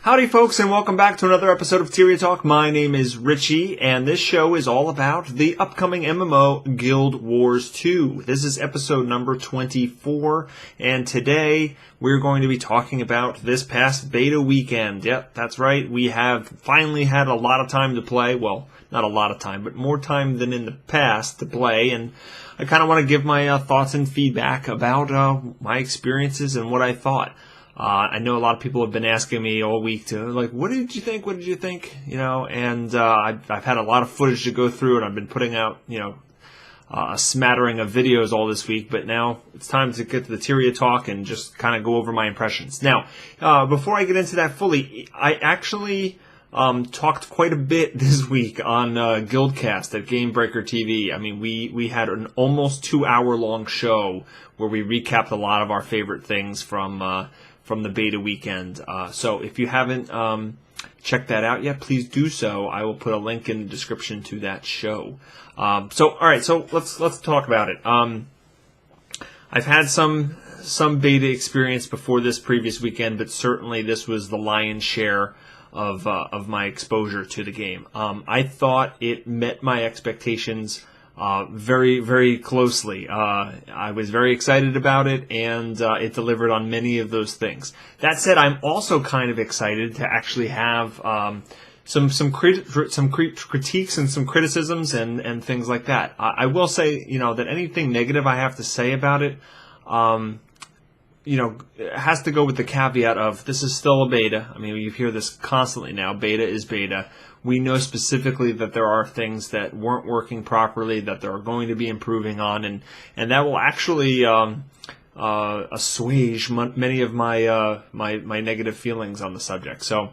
Howdy folks, and welcome back to another episode of Tyria Talk. My name is Richie, and this show is all about the upcoming MMO Guild Wars 2. This is episode number 24, and today we're going to be talking about this past beta weekend. Yep, that's right, we have finally had a lot of time to play. Well, not a lot of time, but more time than in the past to play, and I kind of want to give my thoughts and feedback about my experiences and what I thought. I know a lot of people have been asking me all week like, what did you think? What did you think? You know, and I've had a lot of footage to go through, and I've been putting out, a smattering of videos all this week. But now it's time to get to the Tyria Talk and just kind of go over my impressions. Now, before I get into that fully, I actually talked quite a bit this week on GuildCast at Gamebreaker TV. I mean, we had an almost 2-hour-long show where we recapped a lot of our favorite things from the beta weekend. So if you haven't checked that out yet, please do so. I will put a link in the description to that show. All right, so let's talk about it. I've had some beta experience before this previous weekend, but certainly this was the lion's share of my exposure to the game. I thought it met my expectations very, very closely. I was very excited about it, and it delivered on many of those things. That said, I'm also kind of excited to actually have some critiques and some criticisms and things like that. I will say, that anything negative I have to say about it, it has to go with the caveat of this is still a beta. I mean, you hear this constantly now. Beta is beta. We know specifically that there are things that weren't working properly, that they're going to be improving on, and that will actually assuage many of my my negative feelings on the subject. So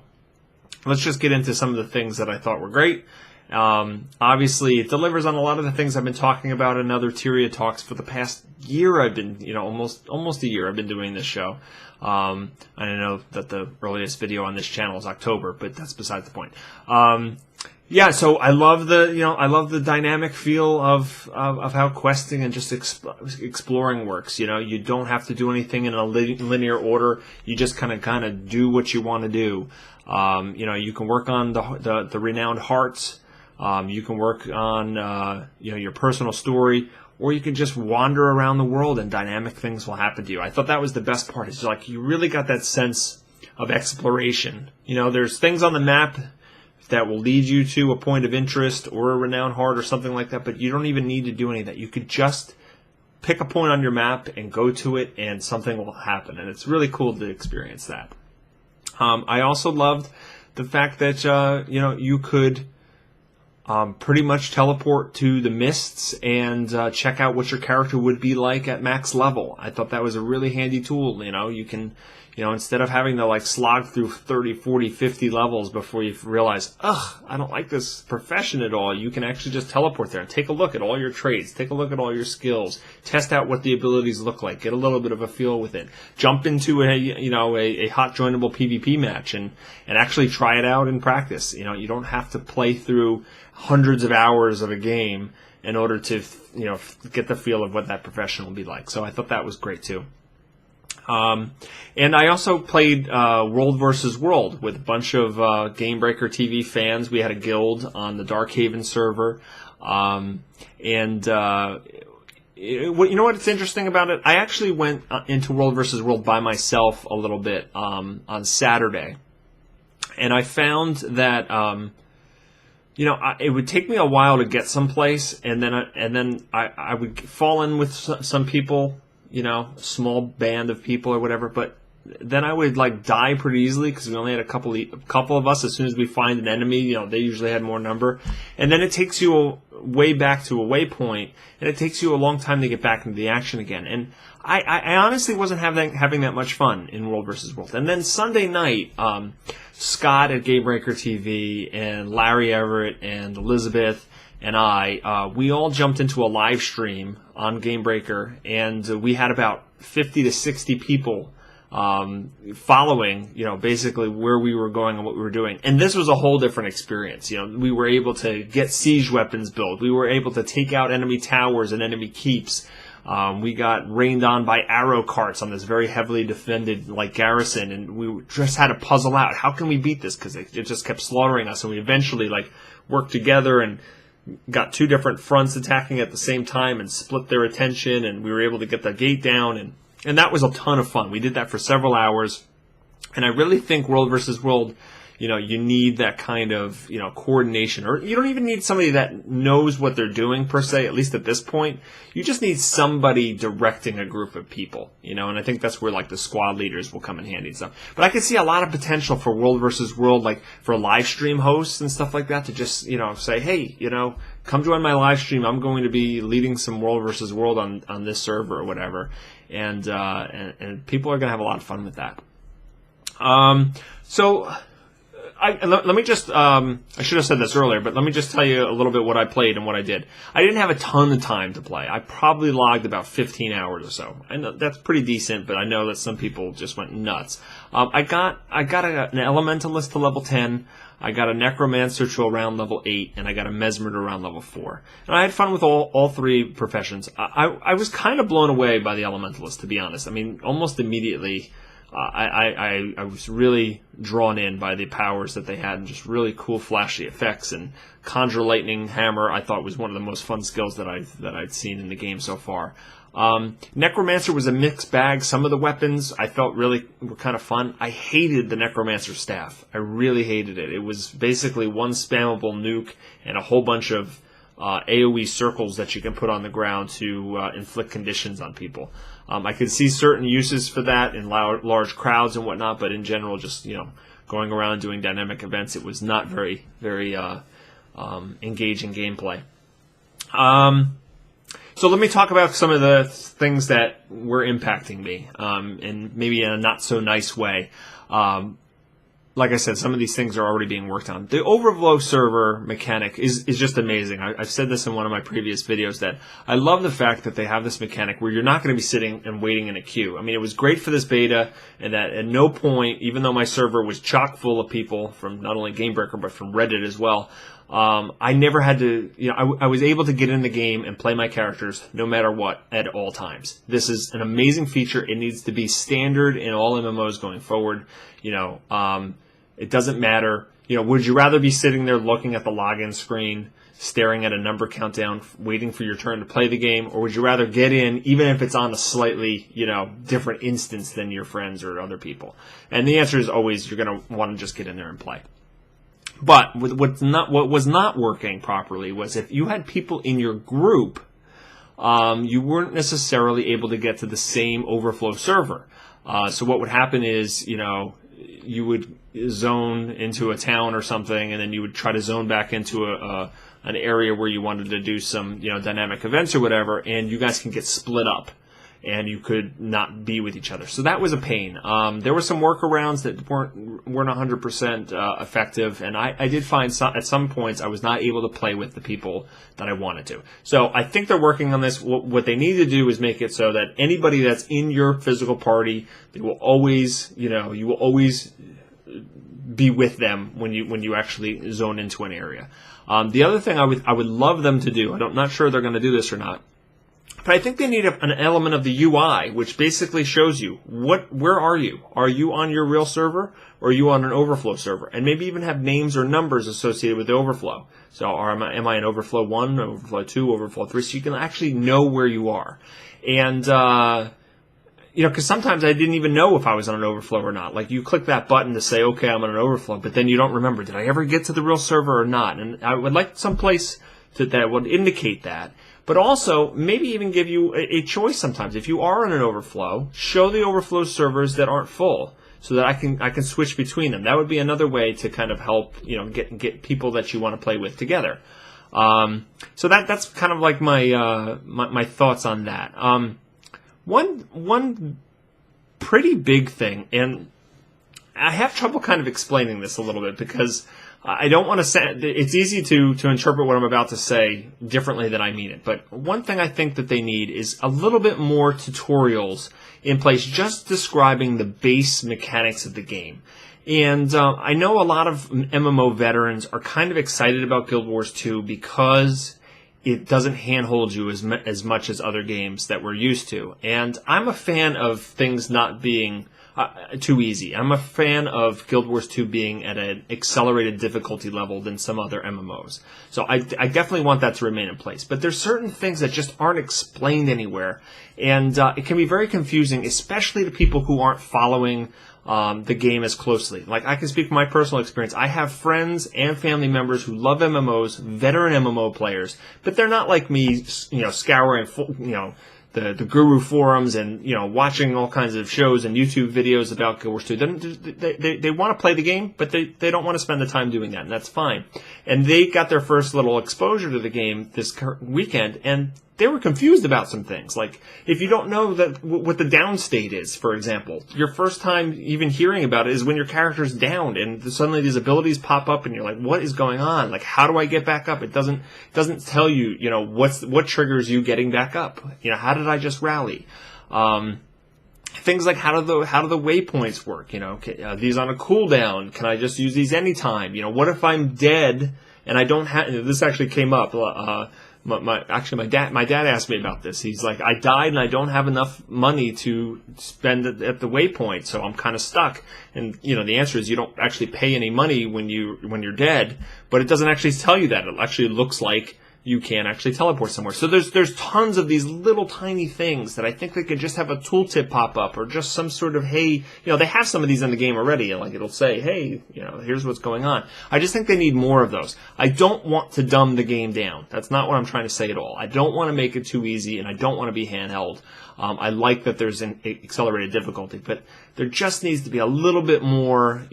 let's just get into some of the things that I thought were great. Obviously, it delivers on a lot of the things I've been talking about in other Tyria Talks for the past year. I've been, almost a year I've been doing this show. I know that the earliest video on this channel is October, but that's beside the point. So I love the dynamic feel of how questing and just exploring works. You don't have to do anything in a linear order. You just kind of do what you want to do. You can work on the renowned hearts. You can work on your personal story, or you can just wander around the world and dynamic things will happen to you. I thought that was the best part. It's like you really got that sense of exploration. There's things on the map that will lead you to a point of interest or a renowned heart or something like that, but you don't even need to do any of that. You could just pick a point on your map and go to it, and something will happen, and it's really cool to experience that. I also loved the fact that you could pretty much teleport to the mists and check out what your character would be like at max level. I thought that was a really handy tool. You can, instead of having to slog through 30, 40, 50 levels before you realize, I don't like this profession at all, you can actually just teleport there and take a look at all your traits, take a look at all your skills, test out what the abilities look like, get a little bit of a feel with it, jump into a hot joinable PvP match and actually try it out in practice. You don't have to play through hundreds of hours of a game in order to get the feel of what that profession will be like. So I thought that was great too. And I also played World vs. World with a bunch of Gamebreaker TV fans. We had a guild on the Darkhaven server. You know what's interesting about it? I actually went into World vs. World by myself a little bit on Saturday. And I found that it would take me a while to get someplace, and then I would fall in with some people, a small band of people or whatever. But then I would die pretty easily because we only had a couple of us. As soon as we find an enemy, they usually had more number, and then it takes you way back to a waypoint, and it takes you a long time to get back into the action again. And I honestly wasn't having that much fun in World vs. World. And then Sunday night, Scott at Gamebreaker TV and Larry Everett and Elizabeth and we all jumped into a live stream on Gamebreaker, and we had about 50 to 60 people following, basically where we were going and what we were doing. And this was a whole different experience. We were able to get siege weapons built. We were able to take out enemy towers and enemy keeps. We got rained on by arrow carts on this very heavily defended garrison, and we just had to puzzle out how can we beat this, because it just kept slaughtering us. And we eventually worked together and got two different fronts attacking at the same time and split their attention, and we were able to get the gate down, and that was a ton of fun. We did that for several hours, and I really think World versus World, you need that kind of, coordination. Or you don't even need somebody that knows what they're doing, per se, at least at this point. You just need somebody directing a group of people, and I think that's where, the squad leaders will come in handy and stuff. But I could see a lot of potential for World versus World, for live stream hosts and stuff like that, to just, say, hey, come join my live stream. I'm going to be leading some World versus World on this server or whatever. And people are going to have a lot of fun with that. Let me just, I should have said this earlier, but let me just tell you a little bit what I played and what I did. I didn't have a ton of time to play. I probably logged about 15 hours or so. I know that's pretty decent, but I know that some people just went nuts. I got an Elementalist to level 10. I got a Necromancer to around level 8, and I got a Mesmer to around level 4. And I had fun with all three professions. I was kind of blown away by the Elementalist, to be honest. I mean, almost immediately, I was really drawn in by the powers that they had, and just really cool flashy effects. And Conjure Lightning Hammer, I thought, was one of the most fun skills that I'd seen in the game so far. Necromancer was a mixed bag. Some of the weapons I felt really were kind of fun. I hated the Necromancer staff. I really hated it. It was basically one spammable nuke and a whole bunch of AoE circles that you can put on the ground to inflict conditions on people. I could see certain uses for that in large crowds and whatnot, but in general, just going around doing dynamic events, it was not very, very engaging gameplay. So let me talk about some of the things that were impacting me, and maybe in a not so nice way. Like I said, some of these things are already being worked on. The overflow server mechanic is just amazing. I've said this in one of my previous videos, that I love the fact that they have this mechanic where you're not going to be sitting and waiting in a queue. I mean, it was great for this beta, and that at no point, even though my server was chock full of people from not only Gamebreaker but from Reddit as well, I never had to, I was able to get in the game and play my characters no matter what at all times. This is an amazing feature. It needs to be standard in all MMOs going forward. It doesn't matter. Would you rather be sitting there looking at the login screen, staring at a number countdown, waiting for your turn to play the game, or would you rather get in, even if it's on a slightly, different instance than your friends or other people? And the answer is always you're going to want to just get in there and play. But what was not working properly was if you had people in your group, you weren't necessarily able to get to the same overflow server. So what would happen is, you would zone into a town or something, and then you would try to zone back into an area where you wanted to do some, dynamic events or whatever, and you guys can get split up, and you could not be with each other. So that was a pain. There were some workarounds that weren't 100% effective, and I did find at some points I was not able to play with the people that I wanted to. So I think they're working on this. What they need to do is make it so that anybody that's in your physical party, they will always, you will always be with them when you actually zone into an area. The other thing I would love them to do, I'm not sure they're going to do this or not, but I think they need an element of the UI, which basically shows you where are you? Are you on your real server, or are you on an overflow server? And maybe even have names or numbers associated with the overflow. So am I in overflow 1, overflow 2, overflow 3? So you can actually know where you are. And because sometimes I didn't even know if I was on an overflow or not. Like, you click that button to say, okay, I'm on an overflow, but then you don't remember, did I ever get to the real server or not? And I would like some place that would indicate that. But also, maybe even give you a choice sometimes. If you are on an overflow, show the overflow servers that aren't full, so that I can switch between them. That would be another way to kind of help, get people that you want to play with together. So that's kind of like my thoughts on that. One pretty big thing, and I have trouble kind of explaining this a little bit, because I don't want to say, it's easy to interpret what I'm about to say differently than I mean it. But one thing I think that they need is a little bit more tutorials in place, just describing the base mechanics of the game. And I know a lot of MMO veterans are kind of excited about Guild Wars 2 because it doesn't handhold you as much as other games that we're used to. And I'm a fan of things not being too easy. I'm a fan of Guild Wars 2 being at an accelerated difficulty level than some other MMOs. So I definitely want that to remain in place. But there's certain things that just aren't explained anywhere. And it can be very confusing, especially to people who aren't following the game as closely. Like, I can speak from my personal experience. I have friends and family members who love MMOs, veteran MMO players, but they're not like me, scouring, the Guru forums and, watching all kinds of shows and YouTube videos about Guild Wars 2. They want to play the game, but they don't want to spend the time doing that, and that's fine. And they got their first little exposure to the game this weekend, and they were confused about some things. Like, if you don't know what the down state is, for example, your first time even hearing about it is when your character's downed, and suddenly these abilities pop up, and you're like, what is going on? Like, how do I get back up? It doesn't tell you, what triggers you getting back up. How did I just rally? Things like how do the waypoints work? Are these on a cooldown? Can I just use these anytime? What if I'm dead and I don't have? This actually came up. My dad asked me about this. He's like, I died and I don't have enough money to spend at the waypoint, so I'm kind of stuck. And the answer is you don't actually pay any money when you're dead, but it doesn't actually tell you that. It actually looks like you can actually teleport somewhere. So there's tons of these little tiny things that I think they could just have a tooltip pop up, or just some sort of, hey, they have some of these in the game already. Like, it'll say, hey, here's what's going on. I just think they need more of those. I don't want to dumb the game down. That's not what I'm trying to say at all. I don't want to make it too easy, and I don't want to be handheld. I like that there's an accelerated difficulty, but there just needs to be a little bit more,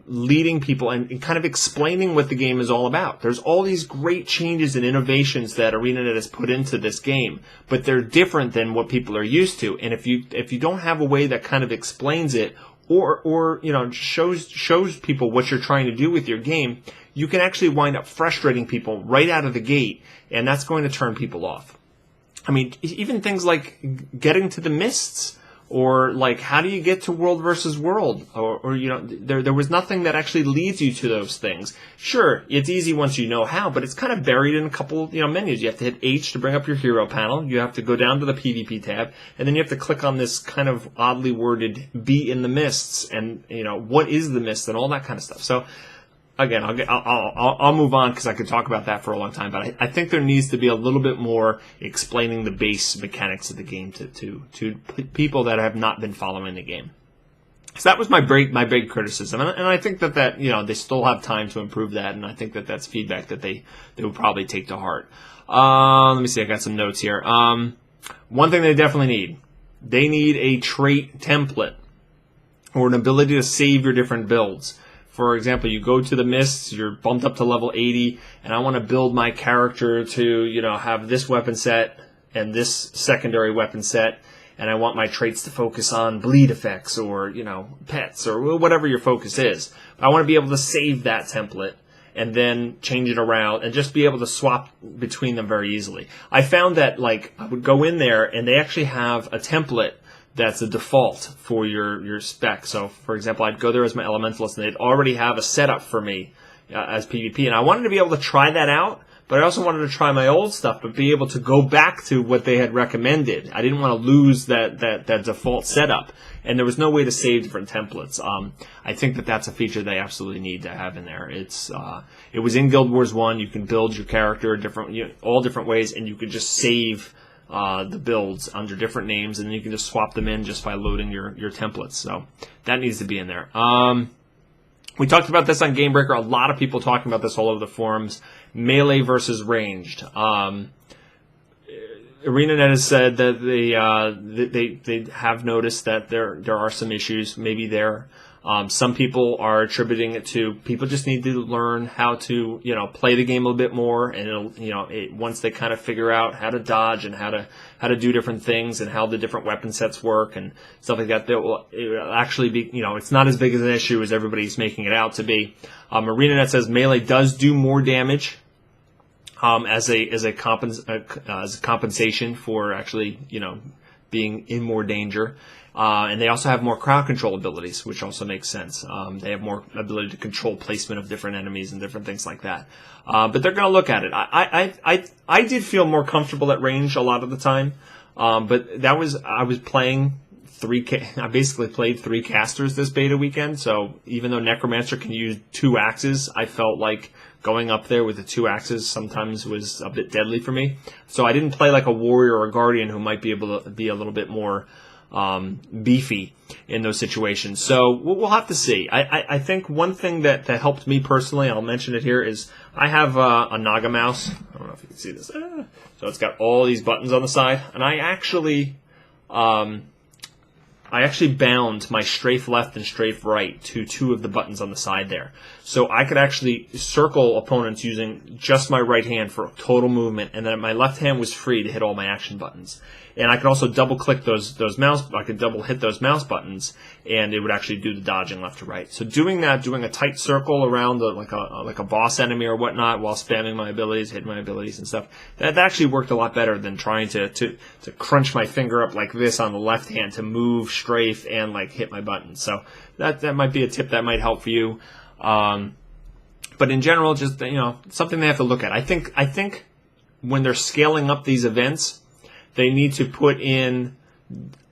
leading people and kind of explaining what the game is all about. There's all these great changes and innovations that ArenaNet has put into this game, but they're different than what people are used to. And if you don't have a way that kind of explains it, or shows people what you're trying to do with your game, you can actually wind up frustrating people right out of the gate, and that's going to turn people off. I mean, even things like getting to the mists, or like, how do you get to world versus world? Or there was nothing that actually leads you to those things. Sure, it's easy once you know how, but it's kind of buried in a couple, menus. You have to hit H to bring up your hero panel. You have to go down to the PvP tab, and then you have to click on this kind of oddly worded "Be in the Mists" and what is the mist and all that kind of stuff. So, again, I'll move on because I could talk about that for a long time, but I think there needs to be a little bit more explaining the base mechanics of the game to people that have not been following the game. So that was my big criticism, and I think that they still have time to improve that, and I think that that's feedback that they will probably take to heart. Let me see, I got some notes here. One thing they definitely need a trait template, or an ability to save your different builds. For example, you go to the mists, you're bumped up to level 80, and I want to build my character to, have this weapon set and this secondary weapon set, and I want my traits to focus on bleed effects or, pets or whatever your focus is. I want to be able to save that template and then change it around and just be able to swap between them very easily. I found that, I would go in there and they actually have a template that's a default for your spec. So, for example, I'd go there as my Elementalist, and they'd already have a setup for me as PvP. And I wanted to be able to try that out, but I also wanted to try my old stuff, but be able to go back to what they had recommended. I didn't want to lose that default setup, and there was no way to save different templates. I think that that's a feature they absolutely need to have in there. It was in Guild Wars 1. You can build your character all different ways, and you could just save the builds under different names, and then you can just swap them in just by loading your templates. So that needs to be in there. We talked about this on Gamebreaker. A lot of people talking about this all over the forums. Melee versus ranged. ArenaNet has said that they have noticed that there are some issues maybe there. Some people are attributing it to people just need to learn how to, play the game a little bit more, and it'll, once they kind of figure out how to dodge and how to do different things and how the different weapon sets work and stuff like that, it will actually be, it's not as big of an issue as everybody's making it out to be. ArenaNet says Melee does do more damage, as a compensation for actually, being in more danger. And they also have more crowd control abilities, which also makes sense. They have more ability to control placement of different enemies and different things like that. But they're going to look at it. I did feel more comfortable at range a lot of the time. But I was playing I basically played 3 casters this beta weekend. So even though Necromancer can use 2 axes, I felt like going up there with the 2 axes sometimes was a bit deadly for me. So I didn't play like a warrior or a guardian who might be able to be a little bit more beefy in those situations. So we'll have to see. I think one thing that helped me personally, I'll mention it here, is I have a Naga mouse. I don't know if you can see this. So it's got all these buttons on the side, and I actually bound my strafe left and strafe right to 2 of the buttons on the side there. So I could actually circle opponents using just my right hand for total movement, and then my left hand was free to hit all my action buttons. And I could also double click those mouse. I could double hit those mouse buttons, and it would actually do the dodging left to right. So doing that, doing a tight circle around like a boss enemy or whatnot, while spamming my abilities, hitting my abilities and stuff, that actually worked a lot better than trying to crunch my finger up like this on the left hand to move, strafe, and like hit my buttons. So that might be a tip that might help for you. But in general, just something they have to look at. I think when they're scaling up these events, they need to put in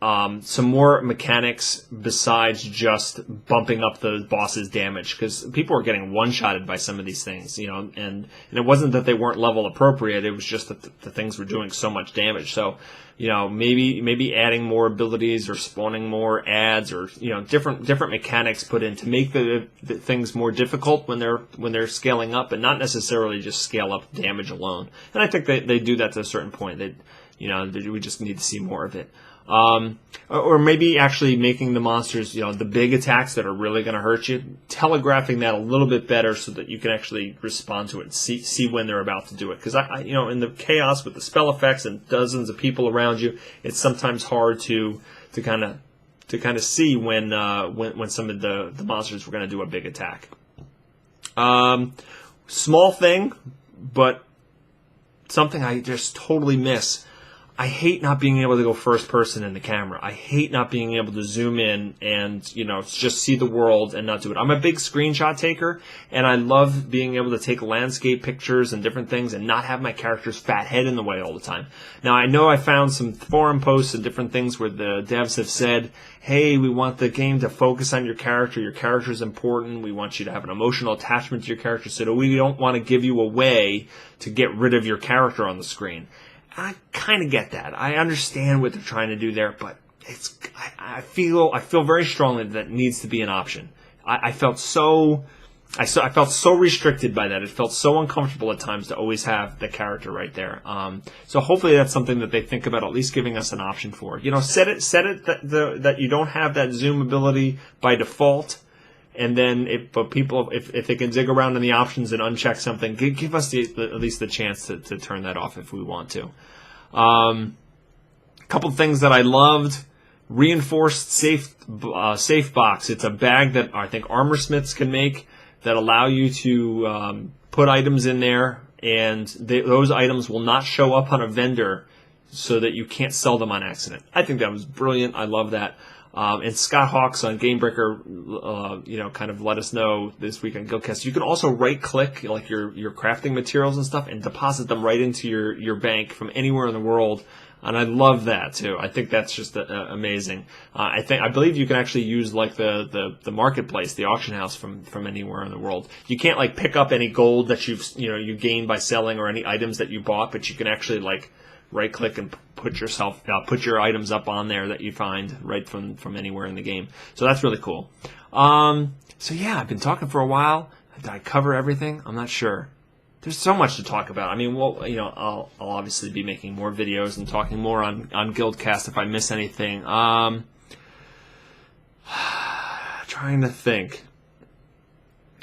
some more mechanics besides just bumping up the boss's damage, because people are getting one-shotted by some of these things, and it wasn't that they weren't level appropriate, it was just that the things were doing so much damage. So, maybe adding more abilities or spawning more ads or, different mechanics put in to make the things more difficult when they're scaling up, and not necessarily just scale up damage alone. And I think they do that to a certain point. We just need to see more of it. Or maybe actually making the monsters, the big attacks that are really going to hurt you, telegraphing that a little bit better so that you can actually respond to it and see when they're about to do it. Because in the chaos with the spell effects and dozens of people around you, it's sometimes hard to kind of see when some of the monsters were going to do a big attack. Small thing, but something I just totally miss. I hate not being able to go first person in the camera. I hate not being able to zoom in and, just see the world and not do it. I'm a big screenshot taker, and I love being able to take landscape pictures and different things and not have my character's fat head in the way all the time. Now, I know I found some forum posts and different things where the devs have said, hey, we want the game to focus on your character. Your character is important. We want you to have an emotional attachment to your character, so that we don't want to give you a way to get rid of your character on the screen. I kind of get that. I understand what they're trying to do there, but I feel very strongly that needs to be an option. I felt so restricted by that. It felt so uncomfortable at times to always have the character right there. So hopefully that's something that they think about at least giving us an option for. Set it that you don't have that zoom ability by default. And then, if they can dig around in the options and uncheck something, give us at least the chance to turn that off if we want to. A couple things that I loved: reinforced safe box. It's a bag that I think armorsmiths can make that allow you to put items in there, and those items will not show up on a vendor, so that you can't sell them on accident. I think that was brilliant. I love that. And Scott Hawks on Gamebreaker, kind of let us know this week on GuildCast. You can also right-click like your crafting materials and stuff and deposit them right into your bank from anywhere in the world. And I love that too. I think that's just amazing. I believe you can actually use like the marketplace, the auction house from anywhere in the world. You can't like pick up any gold that you gained by selling or any items that you bought, but you can actually like right-click and put your items up on there that you find right from anywhere in the game. So that's really cool. So yeah, I've been talking for a while. Did I cover everything? I'm not sure. There's so much to talk about. I mean, I'll obviously be making more videos and talking more on GuildCast if I miss anything. Trying to think.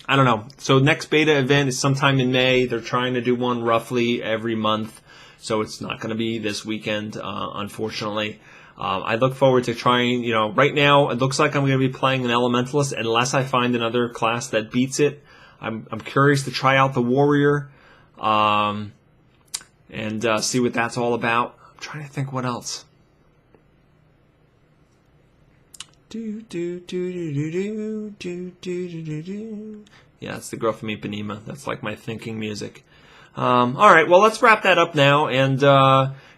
I don't know. So next beta event is sometime in May. They're trying to do one roughly every month. So it's not going to be this weekend, unfortunately. I look forward to trying, right now it looks like I'm going to be playing an Elementalist unless I find another class that beats it. I'm curious to try out the Warrior and see what that's all about. I'm trying to think what else. Yeah, it's the girl from Ipanema. That's like my thinking music. All right, well, let's wrap that up now. And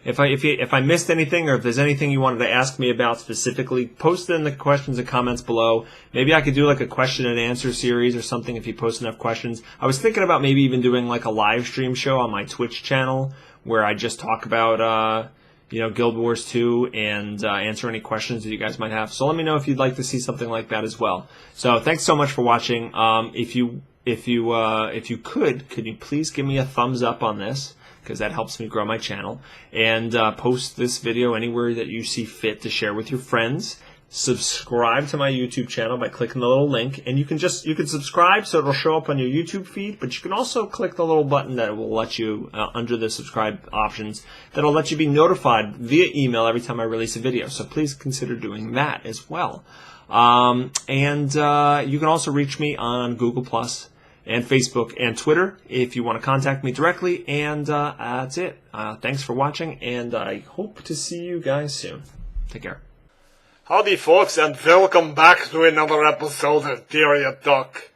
if I missed anything, or if there's anything you wanted to ask me about specifically, post it in the questions and comments below. Maybe I could do like a question and answer series or something if you post enough questions. I was thinking about maybe even doing like a live stream show on my Twitch channel where I just talk about Guild Wars 2 and answer any questions that you guys might have. So let me know if you'd like to see something like that as well. So thanks so much for watching. If you could you please give me a thumbs up on this, because that helps me grow my channel, and post this video anywhere that you see fit to share with your friends. Subscribe to my YouTube channel by clicking the little link, and you can subscribe so it'll show up on your YouTube feed, but you can also click the little button that will let you under the subscribe options, that'll let you be notified via email every time I release a video. So please consider doing that as well. You can also reach me on Google Plus and Facebook and Twitter if you want to contact me directly. And that's it. Thanks for watching, and I hope to see you guys soon. Take care. Howdy folks, and welcome back to another episode of Tyria Talk.